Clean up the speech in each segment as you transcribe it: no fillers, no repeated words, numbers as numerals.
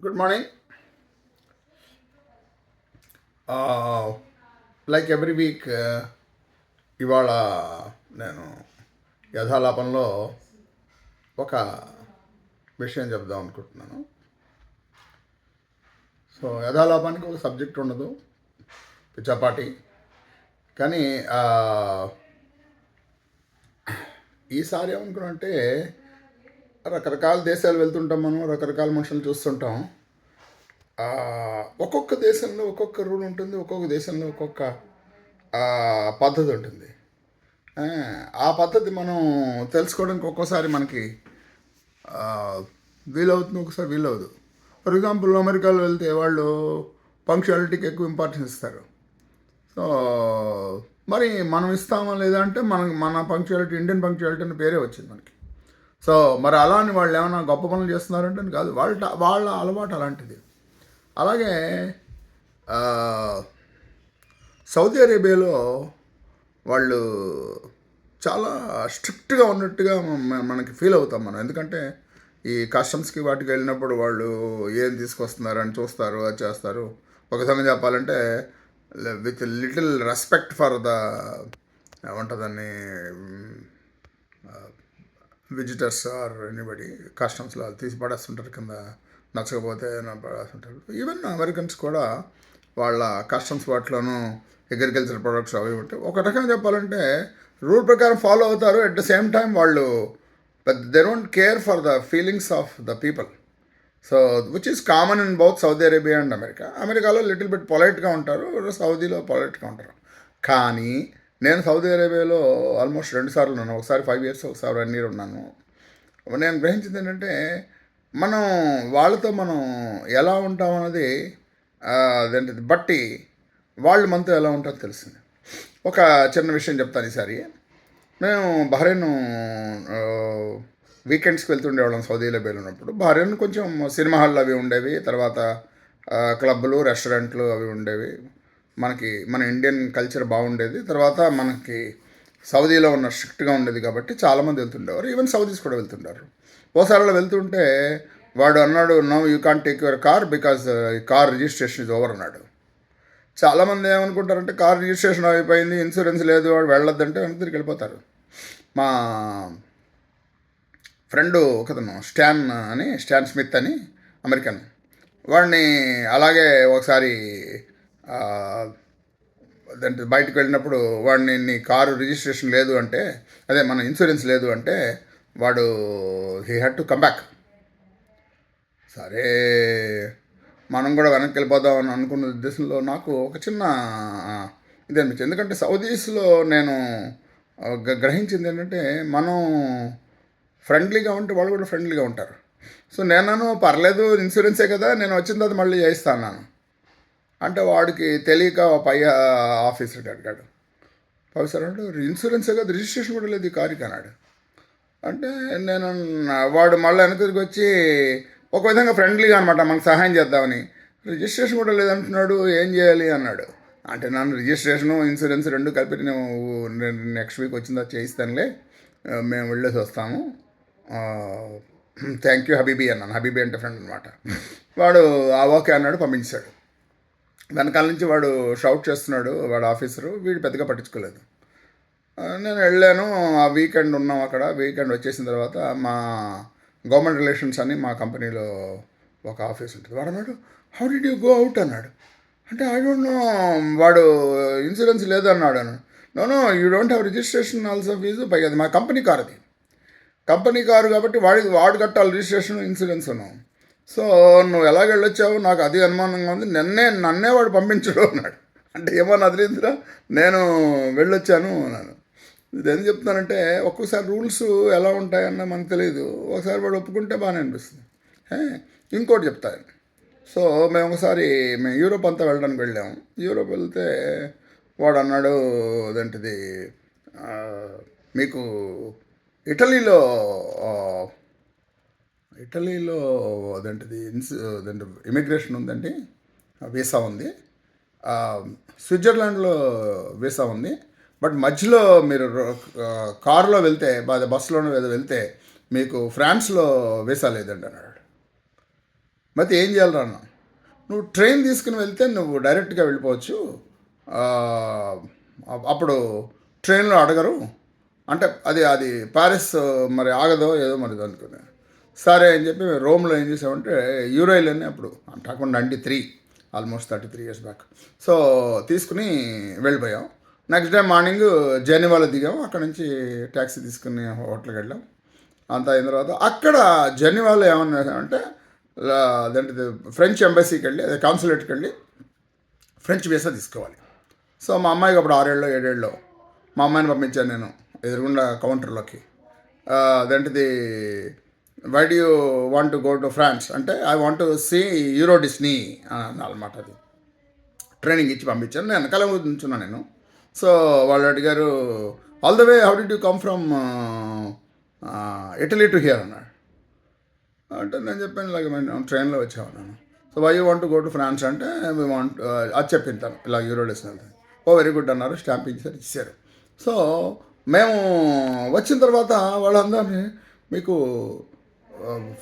Good morning. Like every week ఇవాళ నేను యథాలాపంలో ఒక విషయం చెప్దాం అనుకుంటున్నాను. సో యథాలాపానికి ఒక సబ్జెక్ట్ ఉండదు, పిచ్చాపాటి. కానీ ఈసారి ఏమనుకున్నానంటే, రకరకాల దేశాలు వెళ్తుంటాం, మనం రకరకాల మనుషులు చూస్తుంటాం. ఒక్కొక్క దేశంలో ఒక్కొక్క రూల్ ఉంటుంది, ఒక్కొక్క దేశంలో ఒక్కొక్క పద్ధతి ఉంటుంది. ఆ పద్ధతి మనం తెలుసుకోవడానికి ఒక్కోసారి మనకి వీలవుతుంది, ఒకసారి వీలవదు. ఫర్ ఎగ్జాంపుల్, అమెరికాలో వెళ్తే వాళ్ళు పంక్చువాలిటీకి ఎక్కువ ఇంపార్టెన్స్ ఇస్తారు. సో మరి మనం ఇస్తామా లేదా అంటే మన పంక్చువాలిటీ, ఇండియన్ పంక్చువాలిటీ అనే పేరే వచ్చింది మనకి. సో మరి అలా అని వాళ్ళు ఏమైనా గొప్ప పనులు చేస్తున్నారంటే కాదు, వాళ్ళ అలవాటు అలాంటిది. అలాగే సౌదీ అరేబియాలో వాళ్ళు చాలా స్ట్రిక్ట్గా ఉన్నట్టుగా మనకి ఫీల్ అవుతాం మనం. ఎందుకంటే ఈ కస్టమ్స్కి వాటికి వెళ్ళినప్పుడు వాళ్ళు ఏం తీసుకొస్తున్నారని చూస్తారు, అది చేస్తారు. ఒక విధంగా చెప్పాలంటే with little respect for the ఏమంటుందని విజిటర్స్ ఆర్ ఎనీబడి, కస్టమ్స్లో తీసి పడేస్తుంటారు కింద, నచ్చకపోతే పడేస్తుంటారు. ఈవెన్ అమెరికన్స్ కూడా వాళ్ళ కస్టమ్స్ వాటిలోనూ అగ్రికల్చర్ ప్రొడక్ట్స్ అవి ఉంటాయి. ఒక రకంగా చెప్పాలంటే రూల్ ప్రకారం ఫాలో అవుతారు. అట్ ద సేమ్ టైం వాళ్ళు they don't care for the feelings of the people. So which is common in both Saudi Arabia and America. అమెరికాలో లిటిల్ బిట్ పొలైట్గా ఉంటారు, సౌదీలో పొలైట్గా ఉంటారు. కానీ నేను సౌదీ అరేబియాలో ఆల్మోస్ట్ 2 సార్లు ఉన్నాను. ఒకసారి 5 years, ఒకసారి 1 year ఉన్నాను. నేను గ్రహించింది ఏంటంటే, మనం వాళ్ళతో మనం ఎలా ఉంటాం అన్నది అదేంటిది బట్టి వాళ్ళు మనతో ఎలా ఉంటారో తెలిసింది. ఒక చిన్న విషయం చెప్తాను ఈసారి. మేము బహ్రెయిన్ వీకెండ్స్కి వెళ్తుండేవాళ్ళం సౌదీ అరేబియాలో ఉన్నప్పుడు. బహ్రెయిన్ కొంచెం సినిమా హాళ్ళు అవి ఉండేవి, తర్వాత క్లబ్లు, రెస్టారెంట్లు అవి ఉండేవి. మన ఇండియన్ కల్చర్ బాగుండేది. తర్వాత మనకి సౌదీలో ఉన్న స్ట్రిక్ట్గా ఉండేది కాబట్టి చాలామంది వెళ్తుండేవారు. ఈవెన్ సౌదీస్ కూడా వెళ్తుంటారు. ఓసారి అలా వెళ్తుంటే వాడు అన్నాడు, no you can't take your car because car registration is over అన్నాడు. చాలామంది ఏమనుకుంటారంటే, కార్ రిజిస్ట్రేషన్ అయిపోయింది, ఇన్సూరెన్స్ లేదు, వాడు వెళ్ళొద్దంటే వెనక్కి తిరిగి వెళ్ళిపోతారు. మా ఫ్రెండు ఒకతను స్టాన్ స్మిత్ అని, అమెరికన్, వాడిని అలాగే ఒకసారి అంటే బయటకు వెళ్ళినప్పుడు వాడిని, నీ కారు రిజిస్ట్రేషన్ లేదు అంటే, అదే మన ఇన్సూరెన్స్ లేదు అంటే, వాడు he had to come back. సరే మనం కూడా వెనక్కి వెళ్ళిపోదాం అని అనుకున్న ఉద్దేశంలో నాకు ఒక చిన్న ఇది అనిపించింది. ఎందుకంటే సౌదీస్లో నేను గ్రహించింది ఏంటంటే, మనం ఫ్రెండ్లీగా ఉంటే వాళ్ళు కూడా ఫ్రెండ్లీగా ఉంటారు. సో నేను పర్లేదు, ఇన్సూరెన్సే కదా, నేను వచ్చిన తర్వాత మళ్ళీ చేయిస్తాను అంటే, వాడికి తెలియక పై ఆఫీసర్కి అడిగాడు, ఆఫీసర్ అంటే ఇన్సూరెన్సే కదా, రిజిస్ట్రేషన్ కూడా లేదు ఈ కారుకి అన్నాడు. అంటే నేను వాడు మళ్ళీ వెనక తిరిగి వచ్చి ఒక విధంగా ఫ్రెండ్లీగా అనమాట, మనకు సహాయం చేద్దామని, రిజిస్ట్రేషన్ కూడా లేదంటున్నాడు, ఏం చేయాలి అన్నాడు. అంటే నన్ను రిజిస్ట్రేషను ఇన్సూరెన్స్ రెండు కలిపి నేను నెక్స్ట్ వీక్ వచ్చిందా చేయిస్తానులే, మేము వెళ్ళేసి వస్తాము, థ్యాంక్ యూ హబీబీ అన్నాను. హబీబీ అంటే ఫ్రెండ్ అనమాట. వాడు ఓకే అన్నాడు, పంపించాడు. వెనకాల నుంచి వాడు షౌట్ చేస్తున్నాడు, వాడు ఆఫీసరు. వీడు పెద్దగా పట్టించుకోలేదు. నేను వెళ్ళాను, ఆ వీకెండ్ ఉన్నాం అక్కడ. వీకెండ్ వచ్చేసిన తర్వాత మా గవర్నమెంట్ రిలేషన్స్ అని మా కంపెనీలో ఒక ఆఫీస్ ఉంటుంది. వాడు అన్నాడు, how did you go out అన్నాడు. అంటే ఐ డోంట్ నో, వాడు ఇన్సూరెన్స్ లేదన్నాడు. No you don't have registration also fee, పైగా అది మా కంపెనీ కారు, అది కంపెనీ కారు కాబట్టి వాడు కట్టాలి రిజిస్ట్రేషన్, ఇన్సూరెన్స్ ఉన్నాం. సో నువ్వు ఎలాగ వెళ్ళొచ్చావు, నాకు అది అనుమానంగా ఉంది, నన్నే వాడు పంపించడు అన్నాడు. అంటే ఏమో అదిలేదురా, నేను వెళ్ళొచ్చాను అన్నాను. ఇది ఏం చెప్తున్నానంటే, ఒక్కోసారి రూల్స్ ఎలా ఉంటాయన్న మనకు తెలియదు. ఒకసారి వాడు ఒప్పుకుంటే బాగానే అనిపిస్తుంది. ఇంకోటి చెప్తాను. సో మేము యూరోప్ అంతా వెళ్ళడానికి వెళ్ళాము. యూరోప్ వెళ్తే వాడు అన్నాడు, అదేంటిది, మీకు ఇటలీలో అదేంటిది ఇమిగ్రేషన్ ఉందండి, వీసా ఉంది. స్విట్జర్లాండ్లో వీసా ఉంది, బట్ మధ్యలో మీరు కారులో వెళ్తే, బస్సులోనే వెళ్తే మీకు ఫ్రాన్స్లో వీసా లేదండి అన్నాడు. మరి ఏం చేయాలి అన్న, నువ్వు ట్రైన్ తీసుకుని వెళ్తే నువ్వు డైరెక్ట్గా వెళ్ళిపోవచ్చు, ఆ, అప్పుడు ట్రైన్లో అడగరు అంటే అది అది ప్యారిస్ మరి ఆగదో ఏదో మరి అనుకునే. సరే అని చెప్పి మేము రోమ్లో ఏం చేసామంటే యూరైల్ అని అప్పుడు కాకుండా 93, ఆల్మోస్ట్ 33 years బ్యాక్. సో తీసుకుని వెళ్ళిపోయాం. నెక్స్ట్ డే మార్నింగ్ జెనీవాలో దిగాం. అక్కడ నుంచి ట్యాక్సీ తీసుకుని హోటల్కి వెళ్ళాం. అంతా అయిన తర్వాత అక్కడ జెనీవాలో ఏమన్నా అదేంటిది ఫ్రెంచ్ ఎంబసీకి వెళ్ళి అదే కాన్సులేట్కి వెళ్ళి ఫ్రెంచ్ వీసా తీసుకోవాలి. సో మా అమ్మాయికి అప్పుడు 6 ఏళ్ళు 7 ఏళ్ళు. మా అమ్మాయిని పంపించాను నేను ఎదురుగుండా కౌంటర్లోకి. అదేంటిది why do you want to go to France అంటే I want to see Euro Disney అన్నమాట. అది ట్రైనింగ్ ఇచ్చి పంపించాను. నేను వెనకాల నుంచున్నాను నేను. సో వాళ్ళు అడిగారు all the way how did you come from Italy to here అన్నాడు. అంటే నేను చెప్పాను ఇలాగ మేము ట్రైన్లో వచ్చామన్నాను. So why you want to go to France అంటే వీ వాంట్ అది చెప్పింటాను ఇలా యూరో డిస్నీ వెళ్తాను. ఓ వెరీ గుడ్ అన్నారు. స్టాంపింగ్ ఇచ్చారు. సో మేము వచ్చిన తర్వాత వాళ్ళందరినీ మీకు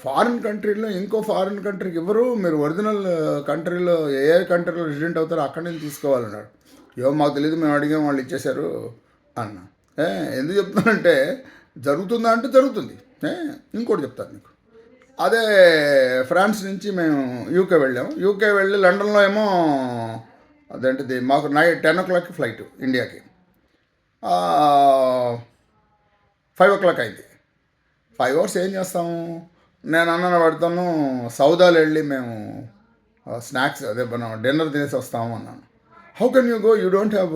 ఫారిన్ కంట్రీలో ఇంకో ఫారిన్ కంట్రీకి ఇవ్వరు, మీరు ఒరిజినల్ కంట్రీలో ఏ కంట్రీలో రెసిడెంట్ అవుతారో అక్కడి నుంచి తీసుకోవాలన్నాడు. ఏమో మాకు తెలియదు, మేము అడిగాం, వాళ్ళు ఇచ్చేశారు అన్న. ఎందుకు చెప్తానంటే జరుగుతుందా అంటే జరుగుతుంది. ఇంకోటి చెప్తాను మీకు. అదే ఫ్రాన్స్ నుంచి మేము యూకే వెళ్ళాము. యూకే వెళ్ళి లండన్లో ఏమో అదేంటిది మాకు నైట్ 10 o'clock ఫ్లైట్ ఇండియాకి. 5 o'clock అయింది. 5 hours ఏం చేస్తాము. నేను అన్న పడతాను సౌదాలు వెళ్ళి మేము స్నాక్స్ అదే మనం డిన్నర్ తినేసి వస్తాము అన్నాను. How can you go, you don't have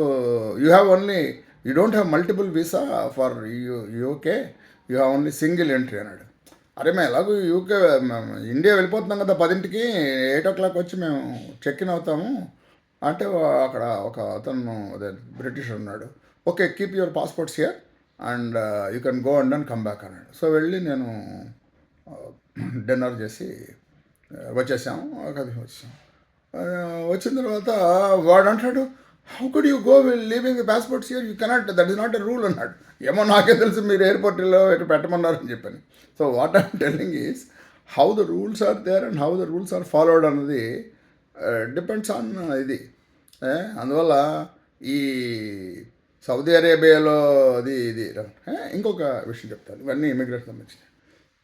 you have only you don't have multiple visa for UK, you have only single entry అన్నాడు. అరే మేము ఎలాగో యూకే ఇండియా వెళ్ళిపోతున్నాం కదా 10ంటికి, 8 o'clock వచ్చి మేము చెక్ ఇన్ అవుతాము అంటే అక్కడ ఒక అతను అదే బ్రిటిష్ ఉన్నాడు. Okay keep your passports here and you can go and come back అన్నాడు. సో వెళ్ళి నేను డిన్నర్ చేసి వచ్చేసాము. వచ్చాం. వచ్చిన తర్వాత వాడు అంటాడు how could you go leaving the passports here, you cannot, that is not a rule అన్నాడు. ఏమో నాకే తెలుసు మీరు ఎయిర్పోర్ట్లో ఇక్కడ పెట్టమన్నారని చెప్పాను. So what I'm telling is how the rules are there and how the rules are followed అన్నది డిపెండ్స్ ఆన్ ఇది. అందువల్ల ఈ సౌదీ అరేబియాలో అది ఇది ఇంకొక విషయం చెప్తాను. ఇవన్నీ ఇమిగ్రేషన్ సంబంధించి.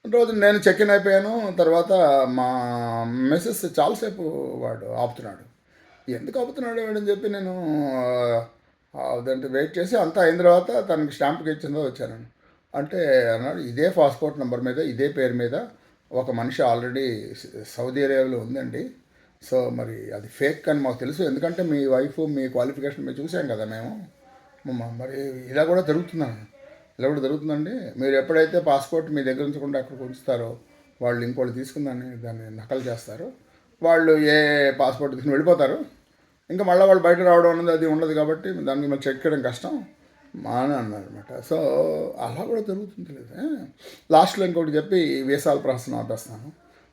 రోజు నేను చెక్ ఇన్ అయిపోయాను. తర్వాత మా మిస్సెస్ చాలాసేపు వాడు ఆపుతున్నాడు. ఎందుకు ఆపుతున్నాడు అని చెప్పి నేను అదంటే వెయిట్ చేసి అంతా అయిన తర్వాత తనకి స్టాంప్కి ఇచ్చిందో వచ్చాను. అంటే అన్నాడు ఇదే పాస్పోర్ట్ నెంబర్ మీద ఇదే పేరు మీద ఒక మనిషి ఆల్రెడీ సౌదీ అరేబియాలో ఉందండి. సో మరి అది ఫేక్ అని మాకు తెలుసు, ఎందుకంటే మీ వైఫ్ మీ క్వాలిఫికేషన్ మేము చూసాం కదా మేము. మరి ఇలా కూడా జరుగుతున్నాను, ఇలా కూడా జరుగుతుందండి. మీరు ఎప్పుడైతే పాస్పోర్ట్ మీ దగ్గర ఉంచకుండా అక్కడికి ఉంచుతారో వాళ్ళు ఇంకోటి తీసుకుందని దాన్ని నకలు చేస్తారు. వాళ్ళు ఏ పాస్పోర్ట్ తీసుకుని వెళ్ళిపోతారు. ఇంకా మళ్ళీ వాళ్ళు బయట రావడం అన్నది అది ఉండదు కాబట్టి దానికి మళ్ళీ చెక్ చేయడం కష్టం అని అన్నారు అనమాట. సో అలా కూడా జరుగుతుంది లేదు. లాస్ట్లో ఇంకోటి చెప్పి వీసాల ప్రాసెస్ ఆపేస్తాను.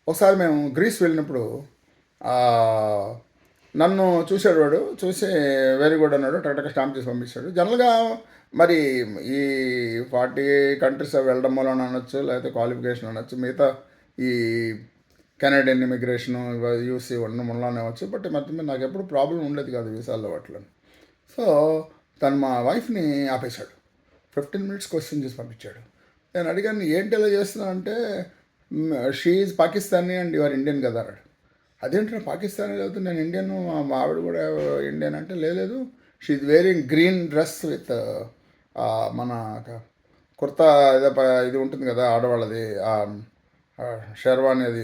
ఒకసారి మేము గ్రీస్ వెళ్ళినప్పుడు నన్ను చూశాడు వాడు. చూసి వెరీ గుడ్ అన్నాడు, టక్ స్టాంప్ చేసి పంపించాడు. జనరల్గా మరి ఈ 40 countries వెళ్ళడం వల్ల అనొచ్చు, లేకపోతే క్వాలిఫికేషన్ అనొచ్చు, మిగతా ఈ కెనడియన్ ఇమిగ్రేషను యూసీ ఉండడం వల్ల అనవచ్చు. బట్ మొత్తం నాకు ఎప్పుడు ప్రాబ్లం ఉండేది కాదు వీసాల్లో వాటిలో. సో తను మా వైఫ్ని ఆపేశాడు. 15 minutes క్వశ్చన్ చేసి పంపించాడు. నేను అడిగాను ఏంటి ఇలా చేస్తున్నా అంటే she is Pakistani and your Indian కదా అన్నాడు. అదేంటో పాకిస్తానీ లేకపోతే నేను ఇండియన్, మా ఆవిడ కూడా ఇండియన్ అంటే లేదు she is wearing green dress with మన కుర్తా ఇది ఉంటుంది కదా ఆడవాళ్ళది షెర్వానీ అది.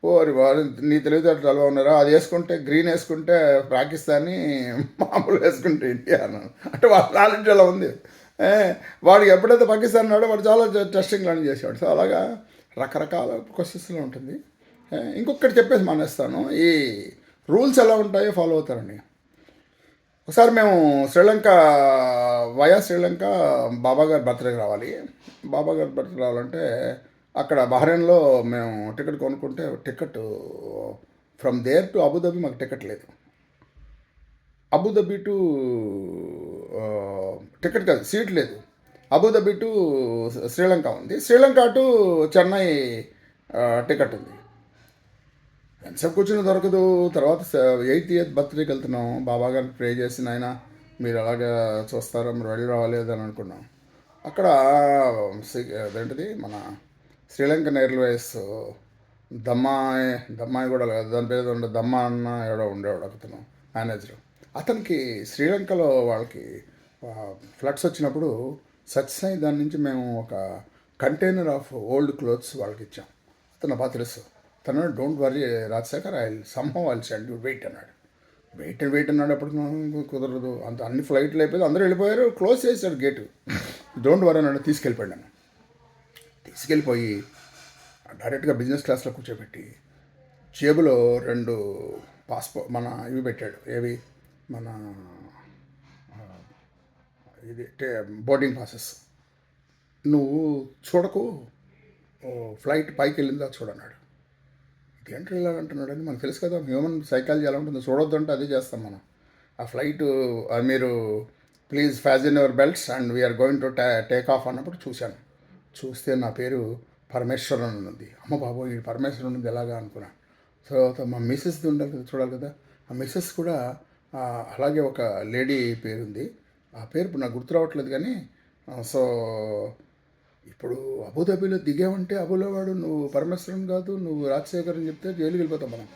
ఓరి వారు నీ తెలివితేటలు ఎలా ఉన్నారా, అది వేసుకుంటే గ్రీన్ వేసుకుంటే పాకిస్తానీ, మామూలు వేసుకుంటే ఇండియా అన్నాను. అంటే వాళ్ళ నాలెడ్జ్ అలా ఉంది. వాడికి ఎప్పుడైతే పాకిస్తాన్ ఉన్నాడో వాడు చాలా టెస్టింగ్ లాంటి చేసేవాడు. సో అలాగా రకరకాల క్వశ్చన్స్లో ఉంటుంది. ఇంకొకటి చెప్పేసి మానేస్తాను, ఈ రూల్స్ ఎలా ఉంటాయో ఫాలో అవుతారండి. ఒకసారి మేము శ్రీలంక శ్రీలంక బాబాగారి బర్త్డేకి రావాలి. బాబాగారి బర్త్డే రావాలంటే అక్కడ బహ్రెయిన్లో మేము టికెట్ కొనుక్కుంటే ticket from there to Abu Dhabi మాకు టికెట్ లేదు. అబుదాబి టు టికెట్ కాదు, సీట్ లేదు. అబుదాబి టు శ్రీలంక ఉంది, శ్రీలంక టు చెన్నై టికెట్ ఉంది. ఎంతసేపు కూర్చొని దొరకదు. తర్వాత 80th బర్త్డేకి వెళ్తున్నాం. బాబా గారికి ప్రే చేసి నాయన మీరు అలాగా చూస్తారో మీరు వెళ్ళి రాలేదు అని అనుకున్నాం. అక్కడ అదేంటిది మన శ్రీలంకన్ ఎయిర్వేస్ దమ్మాయి దమ్మాయి కూడా లేదు, దాని పేరు ఉండే దమ్మా అన్న ఎవడో ఉండేవాడు అతను మేనేజరు. అతనికి శ్రీలంకలో వాళ్ళకి ఫ్లడ్స్ వచ్చినప్పుడు సత్యసాయి దాని నుంచి మేము ఒక కంటైనర్ ఆఫ్ ఓల్డ్ క్లోత్స్ వాళ్ళకి ఇచ్చాం. అతను బాగా తెలుసు. తను don't worry Rajasekhar I somehow I'll send you wait అన్నాడు. వెయిట్ అన్నాడు. అప్పుడు కుదరదు, అంత అన్ని ఫ్లైట్లు అయిపోయి అందరూ వెళ్ళిపోయారు, క్లోజ్ చేశాడు గేటు. డోంట్ వరీ అన్నాడు. తీసుకెళ్ళిపోయాను. తీసుకెళ్ళిపోయి డైరెక్ట్గా బిజినెస్ క్లాస్లో కూర్చోబెట్టి జేబులో 2 పాస్పోర్ట్ మన ఇవి పెట్టాడు. ఏవి మన ఇది బోర్డింగ్ పాసెస్. నువ్వు చూడకు, ఫ్లైట్ పైకి వెళ్ళిందా చూడన్నాడు. ఇదేంటి ఇలా అంటున్నాడు అని మనకు తెలుసు కదా, హ్యూమన్ సైకాలజీ ఎలా ఉంటుందో. చూడొద్దు అంటే అదే చేస్తాం మనం. ఆ ఫ్లైట్ మీరు please fasten your belts and we're going to take off అన్నప్పుడు చూశాను. చూస్తే నా పేరు పరమేశ్వరన్ ఉంది. అమ్మ బాబు ఈ పరమేశ్వరన్ ఉంది ఎలాగా అనుకున్నాను. తర్వాత మా మిస్సెస్ ఉండాలి కదా, చూడాలి కదా. ఆ మిస్సెస్ కూడా అలాగే ఒక లేడీ పేరు ఉంది. ఆ పేరు ఇప్పుడు నాకు గుర్తు రావట్లేదు కానీ. సో ఇప్పుడు అబుదాబీలో దిగావంటే అబులో వాడు నువ్వు పరమేశ్వరన్ కాదు, నువ్వు రాజశేఖర్ అని చెప్తే జైలుకి వెళ్ళిపోతాం మనం.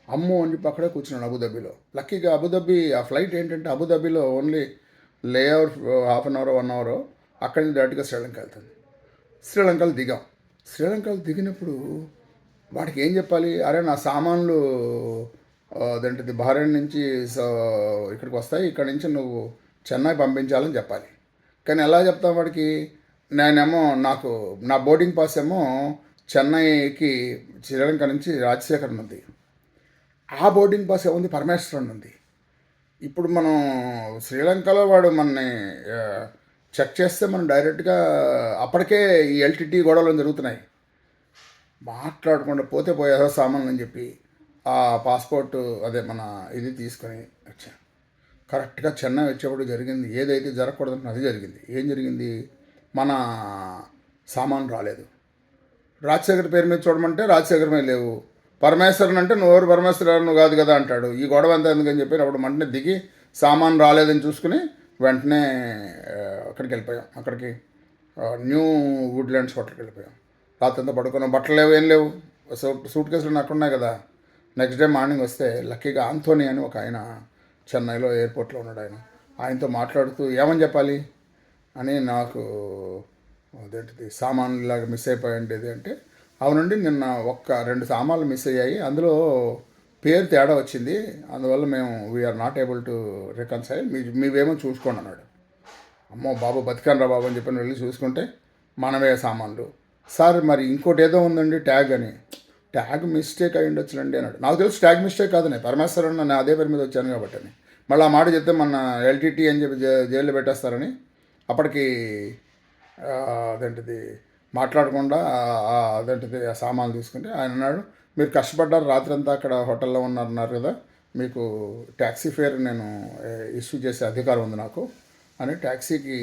అమ్మో అని చెప్పి అక్కడే కూర్చున్నాను అబుదాబీలో. లక్కీగా అబుదాబీ ఆ ఫ్లైట్ ఏంటంటే అబుదాబీలో only layover half an hour 1 hour, అక్కడి నుంచి డైరెక్ట్గా శ్రీలంక వెళ్తుంది. శ్రీలంకలో దిగాం. శ్రీలంకలో దిగినప్పుడు వాడికి ఏం చెప్పాలి, అరే నా సామాన్లు అదేంటిది బహ్రెయిన్ నుంచి ఇక్కడికి వస్తాయి, ఇక్కడ నుంచి నువ్వు చెన్నై పంపించాలని చెప్పాలి. కానీ ఎలా చెప్తాం వాడికి, నేనేమో నాకు నా బోర్డింగ్ పాస్ ఏమో చెన్నైకి శ్రీలంక నుంచి రాజశేఖరన్ ఉంది, ఆ బోర్డింగ్ పాస్ ఏముంది పరమేశ్వరన్ ఉంది. ఇప్పుడు మనం శ్రీలంకలో వాడు మనని చెక్ చేస్తే మనం డైరెక్ట్గా అప్పటికే ఈ ఎల్టీటీ గొడవలు జరుగుతున్నాయి. మాట్లాడకుండా పోతే పోయేదో సామాన్లు అని చెప్పి ఆ పాస్పోర్ట్ అదే మన ఇది తీసుకొని వచ్చాను. కరెక్ట్గా చెన్నై వచ్చేప్పుడు జరిగింది ఏదైతే జరగకూడదు అది జరిగింది. ఏం జరిగింది, మన సామాన్ రాలేదు. రాజశేఖర్ పేరు మీద చూడమంటే రాజశేఖర్ మీద లేవు. పరమేశ్వరన్ అంటే నువ్వు పరమేశ్వరన్ నువ్వు కాదు కదా అంటాడు. ఈ గొడవ ఎంత ఎందుకని చెప్పి అప్పుడు వెంటనే దిగి సామాన్ రాలేదని చూసుకుని వెంటనే అక్కడికి వెళ్ళిపోయాం. అక్కడికి న్యూ వుడ్లాండ్స్ హోటల్కి వెళ్ళిపోయాం. రాత్రి అంతా పడుకున్నాం. బట్టలు లేవు, ఏం లేవు. సూట్ కేసులు అక్కడ ఉన్నాయి కదా. నెక్స్ట్ డే మార్నింగ్ వస్తే లక్కీగా ఆంథోనీ అని ఒక ఆయన చెన్నైలో ఎయిర్పోర్ట్లో ఉన్నాడు. ఆయనతో మాట్లాడుతూ ఏమని చెప్పాలి అని నాకు అదేంటిది సామాన్లు ఇలాగ మిస్ అయిపోయింది అంటే, అవునండి నిన్న 1-2 సామాన్లు మిస్ అయ్యాయి, అందులో పేరు తేడా వచ్చింది, అందువల్ల మేము we're not able to reconcile, మీవేమో చూసుకోండి అన్నాడు. అమ్మో బాబు బతికానరా బాబు అని చెప్పి వెళ్ళి చూసుకుంటే మనవే సామాన్లు. సార్ మరి ఇంకోటి ఏదో ఉందండి ట్యాగ్ అని. ట్యాగ్ మిస్టేక్ అయి ఉండొచ్చులండి అన్నాడు. నాకు తెలుసు ట్యాగ్ మిస్టేక్ కాదని, పరమేశ్వరన్ నేను అదే పేరు మీద వచ్చాను కాబట్టి అని. మళ్ళీ ఆ మాట చెప్తే మన ఎల్టీటీ అని చెప్పి జైల్లో పెట్టేస్తారని అప్పటికి అదేంటిది మాట్లాడకుండా అదేంటిది ఆ సామాన్లు తీసుకుంటే ఆయన అన్నాడు, మీరు కష్టపడ్డారు రాత్రి అంతా అక్కడ హోటల్లో ఉన్నారు కదా, మీకు ట్యాక్సీ ఫేర్ నేను ఇష్యూ చేసే అధికారం ఉంది నాకు అని ట్యాక్సీకి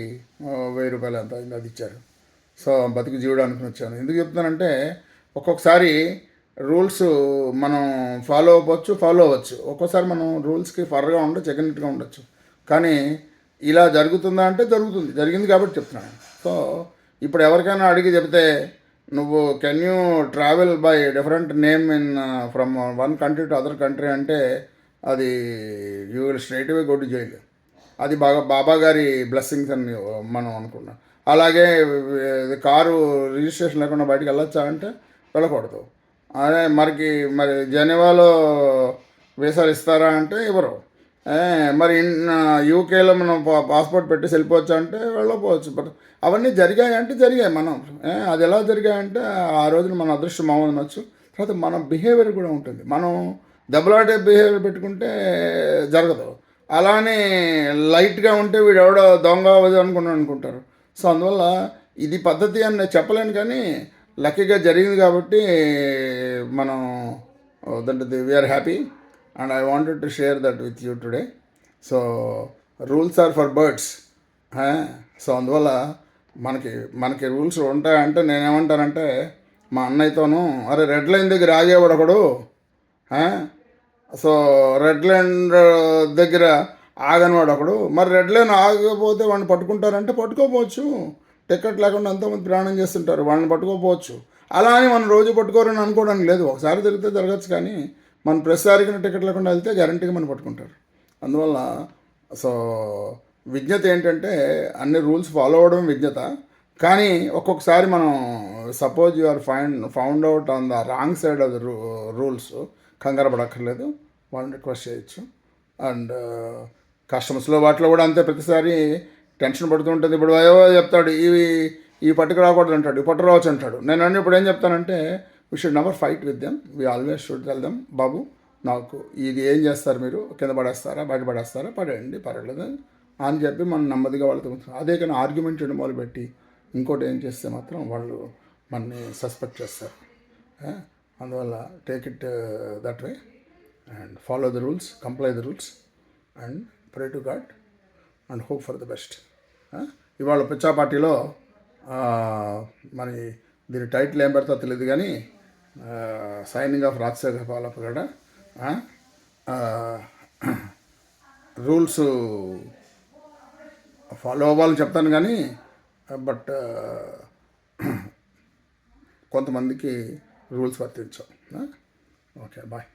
1000 రూపాయలు ఎంత అయింది అది ఇచ్చారు. సో బతుకు జీవుడు అనుకుని వచ్చాను. ఎందుకు చెప్తున్నానంటే ఒక్కొక్కసారి రూల్స్ మనం ఫాలో అవ్వచ్చు. ఒక్కోసారి మనం రూల్స్కి ఫర్గా ఉండొచ్చు, ఎగనెట్గా ఉండొచ్చు. కానీ ఇలా జరుగుతుందా అంటే జరిగింది కాబట్టి చెప్తున్నాను. సో ఇప్పుడు ఎవరికైనా అడిగి చెప్తే నువ్వు can you travel by different name in from one country to other country అంటే అది you will straight away go to jail. అది బాబా గారి బ్లెస్సింగ్స్ అని మనం అనుకున్నాం. అలాగే కారు రిజిస్ట్రేషన్ లేకుండా బయటకు వెళ్ళొచ్చా అంటే వెళ్ళకూడదు. అదే మరి జెనీవాలో వీసాలు ఇస్తారా అంటే ఇవ్వరు. మరి యూకేలో మనం పాస్పోర్ట్ పెట్టేసి వెళ్ళిపోవచ్చు అంటే వెళ్ళకపోవచ్చు. బట్ అవన్నీ జరిగాయంటే జరిగాయి. మనం అది ఎలా జరిగాయంటే ఆ రోజున మన అదృష్టం మామూలు అనొచ్చు. తర్వాత మన బిహేవియర్ కూడా ఉంటుంది. మనం దెబ్బలాటే బిహేవియర్ పెట్టుకుంటే జరగదు. అలానే లైట్గా ఉంటే వీడు ఎవడో దొంగ అవ్వదు అనుకుంటారు. సో అందువల్ల ఇది పద్ధతి అని నేను చెప్పలేను, కానీ లక్కీగా జరిగింది కాబట్టి మనం that we're happy and I wanted to share that with you today. So rules are for birds. So అందువల్ల మనకి రూల్స్ ఉంటాయంటే నేనేమంటానంటే మా అన్నయ్యతోనూ, అరే రెడ్ లైన్ దగ్గర ఆగేవాడు ఒకడు, సో రెడ్ లైన్ దగ్గర ఆగనివాడు ఒకడు, మరి రెడ్ లైన్ ఆగకపోతే వాడిని పట్టుకుంటారంటే పట్టుకోపోవచ్చు. టికెట్ లేకుండా ఎంతోమంది ప్రయాణం చేస్తుంటారు, వాళ్ళని పట్టుకోపోవచ్చు. అలా అని మనం రోజు పట్టుకోరని అనుకోవడానికి లేదు. ఒకసారి జరిగితే జరగచ్చు, కానీ మన ప్రతిసారికి టికెట్ లేకుండా వెళ్తే గ్యారంటీగా మనం పట్టుకుంటారు. అందువల్ల సో విజ్ఞత ఏంటంటే అన్ని రూల్స్ ఫాలో అవ్వడం విజ్ఞత. కానీ ఒక్కొక్కసారి మనం suppose you are found out on the wrong side of the rules, కంగారు పడక్కర్లేదు, వాళ్ళని రిక్వెస్ట్ చేయొచ్చు. అండ్ కస్టమర్స్లో వాటిలో కూడా అంతే, ప్రతిసారి టెన్షన్ పడుతూ ఉంటుంది. ఇప్పుడు ఏవో చెప్తాడు, ఈ పట్టుకు రాకూడదు అంటాడు, ఈ పట్టు రావచ్చు అంటాడు. నేను అన్నీ ఇప్పుడు ఏం చెప్తానంటే, we should never fight with them, we always should tell them, బాబు నాకు ఇది ఏం చేస్తారు, మీరు కింద పడేస్తారా, బయట పడేస్తారా, పడేయండి పర్వాలేదు అని చెప్పి మనం నెమ్మదిగా వాళ్ళతో. అదే కానీ ఆర్గ్యుమెంట్ మొదలుపెట్టి ఇంకోటి ఏం చేస్తే మాత్రం వాళ్ళు మనని సస్పెక్ట్ చేస్తారు. అందువల్ల take it that way and follow the rules, comply the rules and pray to God and hope for the best. ఇవాళ పిచ్చా పార్టీలో మరి దీని టైటిల్ ఏం పెడతా తెలియదు, కానీ సైనింగ్ ఆఫ్ రాజశేఖర పాలప్ప కూడా రూల్స్ ఫాలో అవ్వాలని చెప్తాను, కానీ బట్ కొంతమందికి రూల్స్ వర్తించవు. Okay, bye.